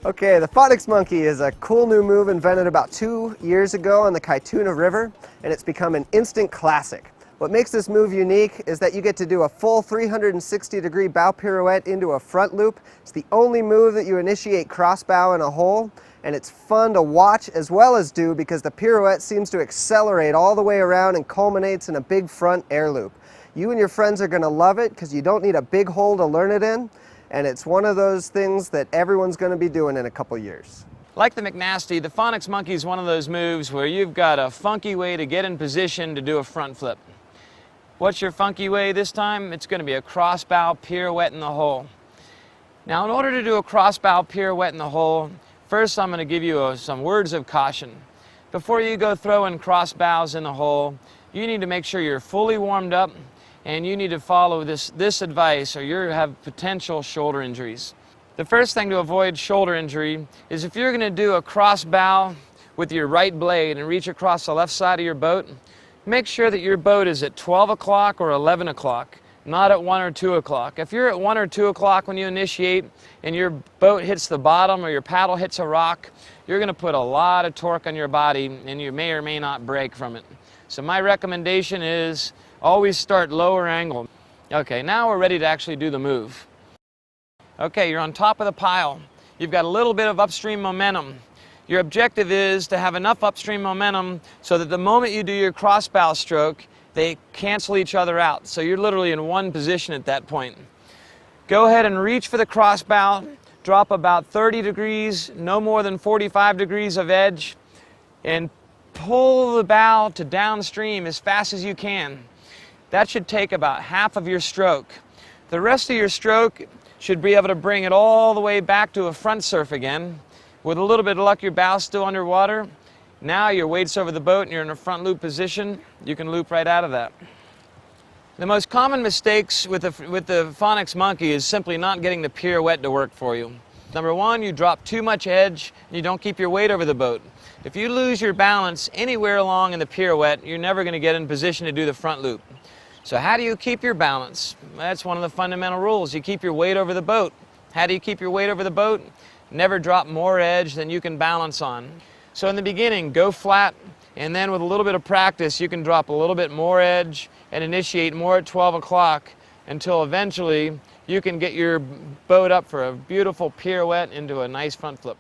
Okay, the Phonix Monkey is a cool new move invented about 2 years ago on the Kaituna River, and it's become an instant classic. What makes this move unique is that you get to do a full 360-degree bow pirouette into a front loop. It's the only move that you initiate cross bow in a hole, and it's fun to watch as well as do because the pirouette seems to accelerate all the way around and culminates in a big front air loop. You and your friends are going to love it because you don't need a big hole to learn it in. And it's one of those things that everyone's going to be doing in a couple years. Like the McNasty, the Phonix Monkey is one of those moves where you've got a funky way to get in position to do a front flip. What's your funky way this time? It's going to be a cross bow pirouette in the hole. Now, in order to do a cross bow pirouette in the hole, first I'm going to give you some words of caution. Before you go throwing cross bows in the hole, you need to make sure you're fully warmed up, and you need to follow this advice or you'll have potential shoulder injuries. The first thing to avoid shoulder injury is if you're going to do a cross bow with your right blade and reach across the left side of your boat, make sure that your boat is at 12 o'clock or 11 o'clock, not at 1 or 2 o'clock. If you're at 1 or 2 o'clock when you initiate and your boat hits the bottom or your paddle hits a rock, you're going to put a lot of torque on your body and you may or may not break from it. So my recommendation is always start lower angle. Okay, now we're ready to actually do the move. Okay, you're on top of the pile. You've got a little bit of upstream momentum. Your objective is to have enough upstream momentum so that the moment you do your cross bow stroke, they cancel each other out. So you're literally in one position at that point. Go ahead and reach for the cross bow, drop about 30 degrees, no more than 45 degrees of edge, and pull the bow to downstream as fast as you can. That should take about half of your stroke. The rest of your stroke should be able to bring it all the way back to a front surf again. With a little bit of luck, your bow's still underwater. Now your weight's over the boat and you're in a front loop position. You can loop right out of that. The most common mistakes with the Phonix Monkey is simply not getting the pirouette to work for you. Number one, you drop too much edge and you don't keep your weight over the boat. If you lose your balance anywhere along in the pirouette, you're never going to get in position to do the front loop. So how do you keep your balance? That's one of the fundamental rules. You keep your weight over the boat. How do you keep your weight over the boat? Never drop more edge than you can balance on. So in the beginning, go flat, and then with a little bit of practice, you can drop a little bit more edge and initiate more at 12 o'clock until eventually you can get your boat up for a beautiful pirouette into a nice front flip.